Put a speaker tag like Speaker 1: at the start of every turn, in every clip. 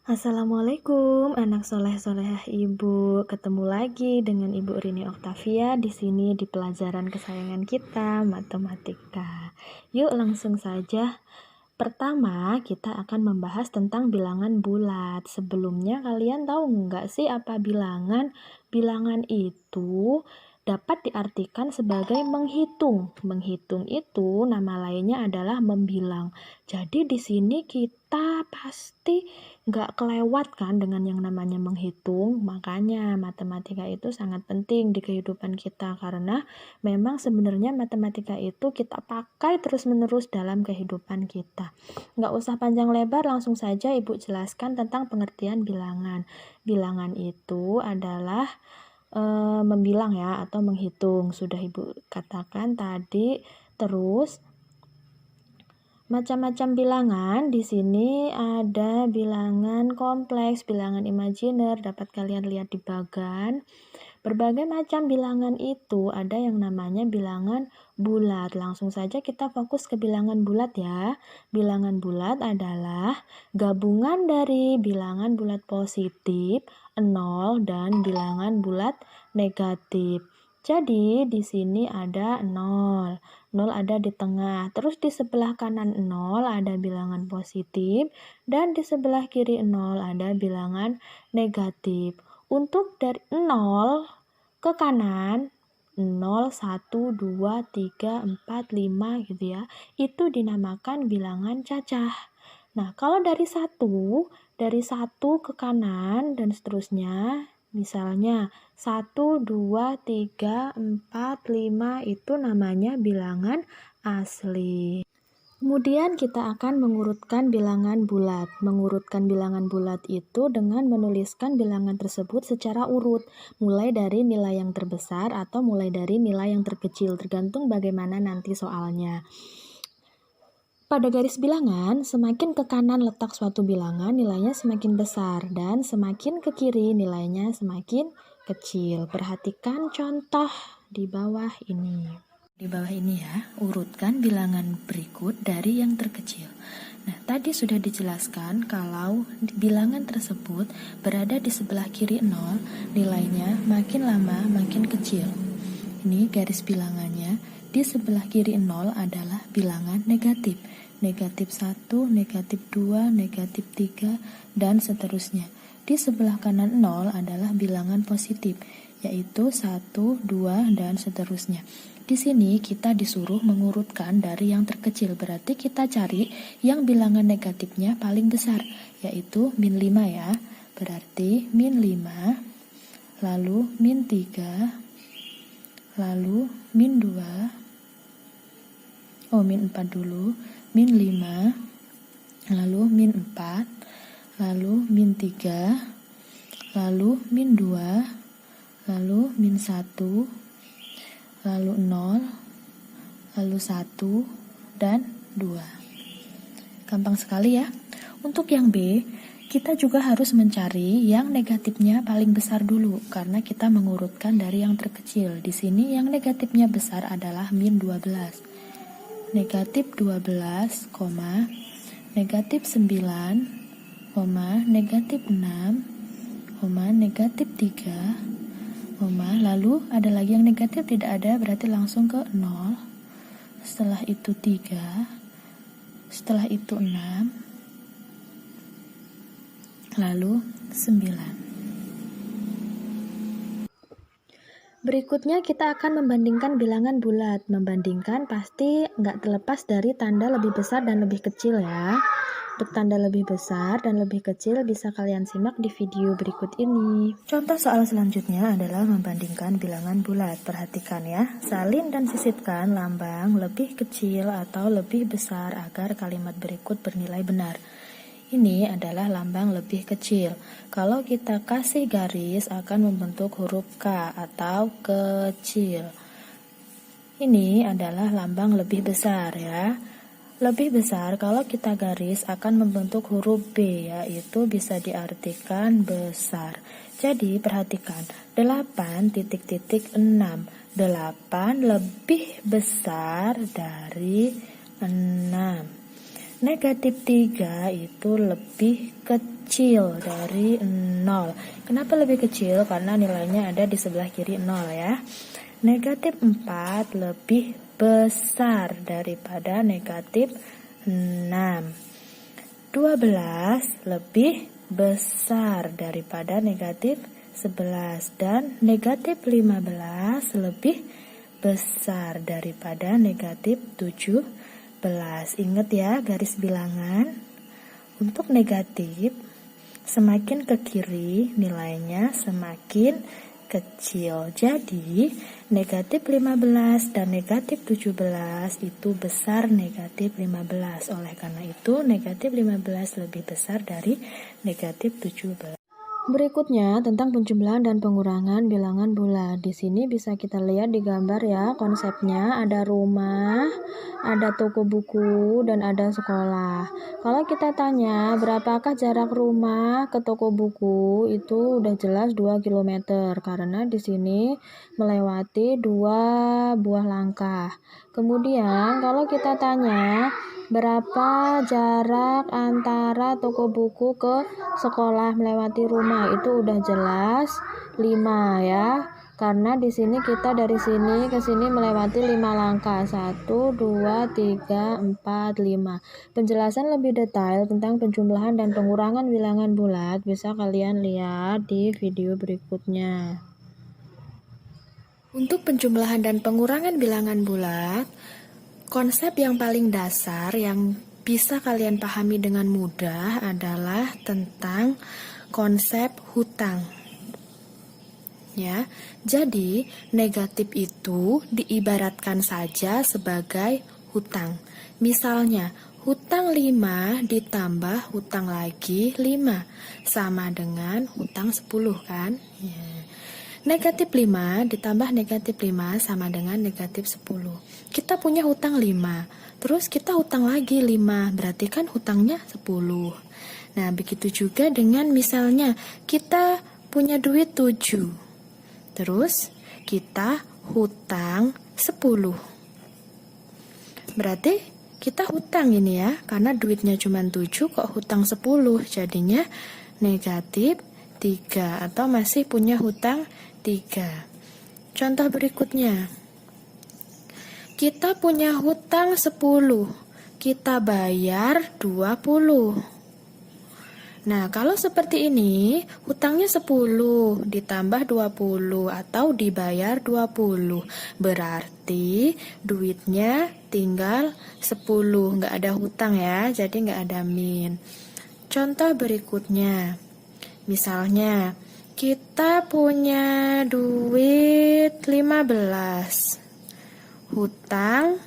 Speaker 1: Assalamualaikum, anak soleh-solehah Ibu. Ketemu lagi dengan Ibu Rini Oktavia di sini di pelajaran kesayangan kita, matematika. Yuk langsung saja. Pertama, kita akan membahas tentang bilangan bulat. Sebelumnya kalian tahu nggak sih apa bilangan? Bilangan itu dapat diartikan sebagai menghitung. Menghitung itu nama lainnya adalah membilang. Jadi di sini kita pasti nggak kelewat kan dengan yang namanya menghitung. Makanya matematika itu sangat penting di kehidupan kita karena memang sebenarnya matematika itu kita pakai terus-menerus dalam kehidupan kita. Nggak usah panjang lebar, langsung saja Ibu jelaskan tentang pengertian bilangan. Bilangan itu adalah membilang ya atau menghitung. Sudah Ibu katakan tadi. Terus macam-macam bilangan di sini ada bilangan kompleks, bilangan imajiner, dapat kalian lihat di bagan. Berbagai macam bilangan itu ada yang namanya bilangan bulat. Langsung saja kita fokus ke bilangan bulat ya. Bilangan bulat adalah gabungan dari bilangan bulat positif, 0, dan bilangan bulat negatif. Jadi di sini ada 0. 0 ada di tengah. Terus di sebelah kanan 0 ada bilangan positif dan di sebelah kiri 0 ada bilangan negatif. Untuk dari 0 ke kanan 0, 1, 2, 3, 4, 5 gitu ya. Itu dinamakan bilangan cacah. Nah, kalau dari 1 ke kanan dan seterusnya, misalnya 1, 2, 3, 4, 5 itu namanya bilangan asli. Kemudian kita akan mengurutkan bilangan bulat. Mengurutkan bilangan bulat itu dengan menuliskan bilangan tersebut secara urut, mulai dari nilai yang terbesar atau mulai dari nilai yang terkecil, tergantung bagaimana nanti soalnya. Pada garis bilangan, semakin ke kanan letak suatu bilangan, nilainya semakin besar, dan semakin ke kiri, nilainya semakin kecil. Perhatikan contoh di bawah ini. Di bawah ini ya, urutkan bilangan berikut dari yang terkecil. Nah, tadi sudah dijelaskan kalau bilangan tersebut berada di sebelah kiri 0, nilainya makin lama makin kecil. Ini garis bilangannya, di sebelah kiri 0 adalah bilangan negatif. Negatif 1, negatif 2, negatif 3, dan seterusnya. Di sebelah kanan 0 adalah bilangan positif, yaitu 1, 2, dan seterusnya. Di sini kita disuruh mengurutkan dari yang terkecil, berarti kita cari yang bilangan negatifnya paling besar, yaitu min 5 ya. Berarti min 5, lalu min 3, lalu min 2, min 4 dulu, min 5, lalu min 4, lalu min 3, lalu min 2, lalu min 1, lalu 0, lalu 1, dan 2. Gampang sekali ya. Untuk yang B, kita juga harus mencari yang negatifnya paling besar dulu, karena kita mengurutkan dari yang terkecil. Di sini yang negatifnya besar adalah min 12. Negatif 12, negatif 9, negatif 6, negatif 3, lalu ada lagi yang negatif tidak ada, berarti langsung ke 0, setelah itu 3, setelah itu 6, lalu 9. Berikutnya kita akan membandingkan bilangan bulat. Membandingkan pasti nggak terlepas dari tanda lebih besar dan lebih kecil ya. Untuk tanda lebih besar dan lebih kecil bisa kalian simak di video berikut ini. Contoh soal selanjutnya adalah membandingkan bilangan bulat. Perhatikan ya, salin dan sisipkan lambang lebih kecil atau lebih besar agar kalimat berikut bernilai benar. Ini adalah lambang lebih kecil. Kalau kita kasih garis akan membentuk huruf K atau kecil. Ini adalah lambang lebih besar ya. Lebih besar kalau kita garis akan membentuk huruf B, yaitu bisa diartikan besar. Jadi perhatikan, 8 titik-titik 6. 8 lebih besar dari 6. Negatif 3 itu lebih kecil kecil dari 0. Kenapa lebih kecil? Karena nilainya ada di sebelah kiri 0 ya. Negatif 4 lebih besar daripada negatif 6. 12 lebih besar daripada negatif 11. Dan negatif 15 lebih besar daripada negatif 17. Ingat ya garis bilangan. Untuk negatif, semakin ke kiri nilainya semakin kecil. Jadi, negatif 15 dan negatif 17 itu besar negatif 15. Oleh karena itu, negatif 15 lebih besar dari negatif 17. Berikutnya tentang penjumlahan dan pengurangan bilangan bulat. Di sini bisa kita lihat di gambar ya konsepnya, ada rumah, ada toko buku, dan ada sekolah. Kalau kita tanya berapakah jarak rumah ke toko buku, itu udah jelas 2 km karena di sini melewati 2 buah langkah. Kemudian kalau kita tanya berapa jarak antara toko buku ke sekolah melewati rumah, itu udah jelas 5 ya. Karena di sini kita dari sini ke sini melewati 5 langkah. 1 2 3 4 5. Penjelasan lebih detail tentang penjumlahan dan pengurangan bilangan bulat bisa kalian lihat di video berikutnya. Untuk penjumlahan dan pengurangan bilangan bulat, konsep yang paling dasar yang bisa kalian pahami dengan mudah adalah tentang konsep hutang. Ya, jadi negatif itu diibaratkan saja sebagai hutang. Misalnya, hutang 5 ditambah hutang lagi 5 sama dengan hutang 10 kan? Ya. Negatif 5 ditambah negatif 5 sama dengan negatif 10. Kita punya hutang 5, terus kita hutang lagi 5, berarti kan hutangnya 10. Nah, begitu juga dengan misalnya kita punya duit 7, terus kita hutang 10. Berarti kita hutang ini ya, karena duitnya cuma 7 kok hutang 10, jadinya negatif 3 atau masih punya hutang 3. Contoh berikutnya, kita punya hutang 10, kita bayar 20. Nah, kalau seperti ini, hutangnya 10 ditambah 20 atau dibayar 20. Berarti duitnya tinggal 10, nggak ada hutang ya, jadi nggak ada min. Contoh berikutnya, misalnya, kita punya duit 15, hutang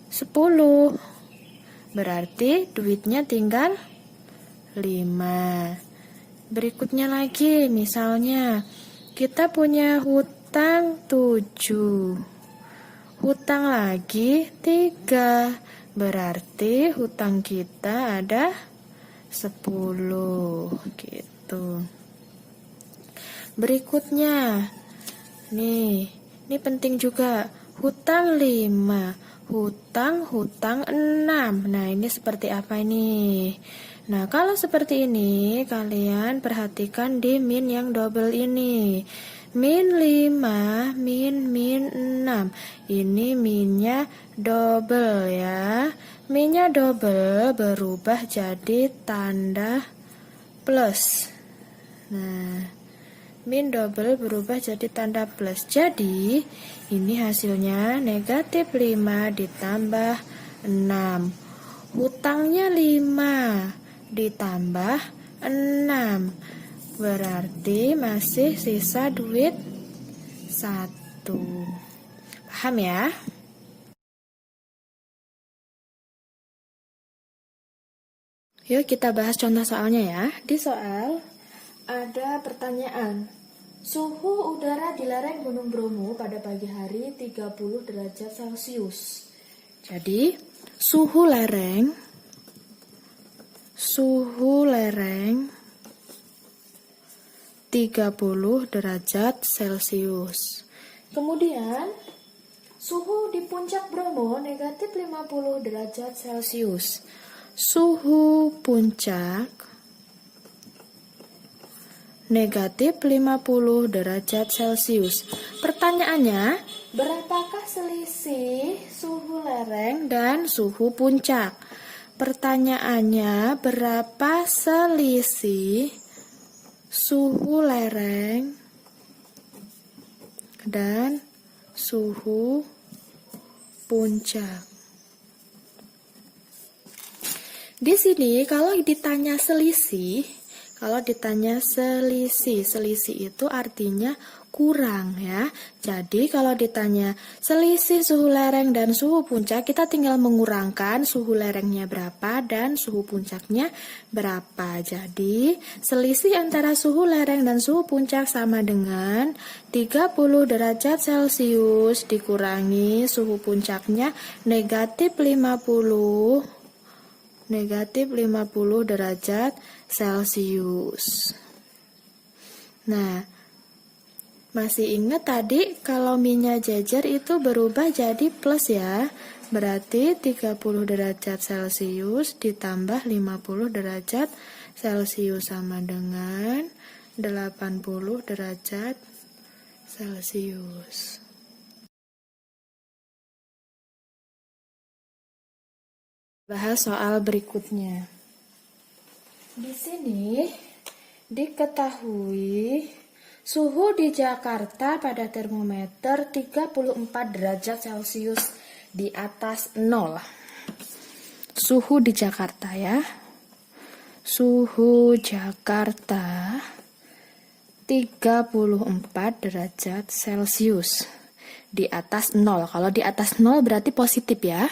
Speaker 1: 10, berarti duitnya tinggal 5. Berikutnya lagi, misalnya kita punya hutang 7, hutang lagi 3, berarti hutang kita ada 10 gitu. Berikutnya, ini penting juga, hutang 5, hutang 6. Nah, ini seperti apa ini? Nah, kalau seperti ini, kalian perhatikan di min yang double ini. Min 5, min 6. Ini minnya double ya. Minnya double berubah jadi tanda plus. Nah, min double berubah jadi tanda plus. Jadi, ini hasilnya negatif 5 ditambah 6. Hutangnya 5 ditambah 6. Berarti masih sisa duit 1. Paham ya? Yuk kita bahas contoh soalnya ya. Di soal ada pertanyaan, suhu udara di lereng Gunung Bromo pada pagi hari 30 derajat Celcius. Jadi, suhu lereng 30 derajat Celcius. Kemudian, suhu di puncak Bromo negatif 50 derajat Celcius. Suhu puncak negatif 50 derajat Celcius. Pertanyaannya, berapakah selisih suhu lereng dan suhu puncak? Pertanyaannya, berapa selisih suhu lereng dan suhu puncak? Di sini kalau ditanya selisih, selisih itu artinya kurang ya. Jadi kalau ditanya selisih suhu lereng dan suhu puncak, kita tinggal mengurangkan suhu lerengnya berapa dan suhu puncaknya berapa. Jadi selisih antara suhu lereng dan suhu puncak sama dengan 30 derajat Celcius dikurangi suhu puncaknya negatif 50 derajat Celcius. Nah, masih ingat tadi kalau minyak jejer itu berubah jadi plus ya. Berarti 30 derajat Celcius ditambah 50 derajat Celcius sama dengan 80 derajat Celcius. Bahas soal berikutnya. Di sini diketahui suhu di Jakarta pada termometer 34 derajat Celcius di atas 0. Suhu di Jakarta ya. Suhu Jakarta 34 derajat Celcius di atas 0. Kalau di atas 0 berarti positif ya.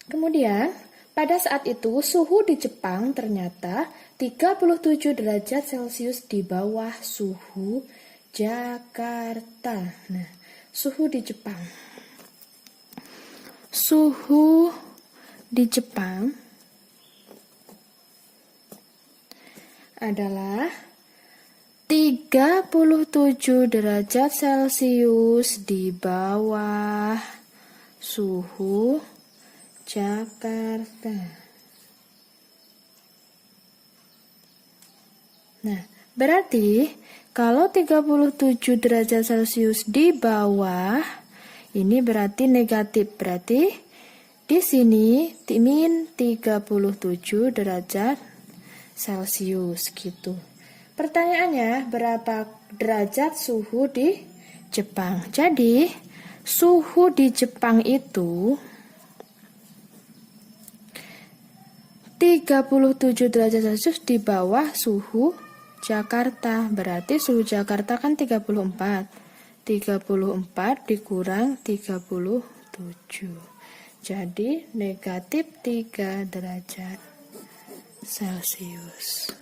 Speaker 1: Kemudian, pada saat itu suhu di Jepang ternyata 37 derajat Celcius di bawah suhu Jakarta. Nah, suhu di Jepang. Suhu di Jepang adalah 37 derajat Celcius di bawah suhu Jakarta. Nah, berarti kalau 37 derajat Celcius di bawah, ini berarti negatif. Berarti di sini min 37 derajat Celcius gitu. Pertanyaannya, berapa derajat suhu di Jepang? Jadi, suhu di Jepang itu 37 derajat Celcius di bawah suhu Jakarta. Berarti suhu Jakarta kan 34. 34 dikurang 37. Jadi negatif 3 derajat Celcius.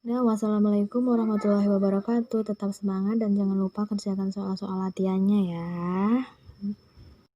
Speaker 1: Nah, wassalamualaikum warahmatullahi wabarakatuh. Tetap semangat dan jangan lupa kerjakan soal-soal latihannya ya.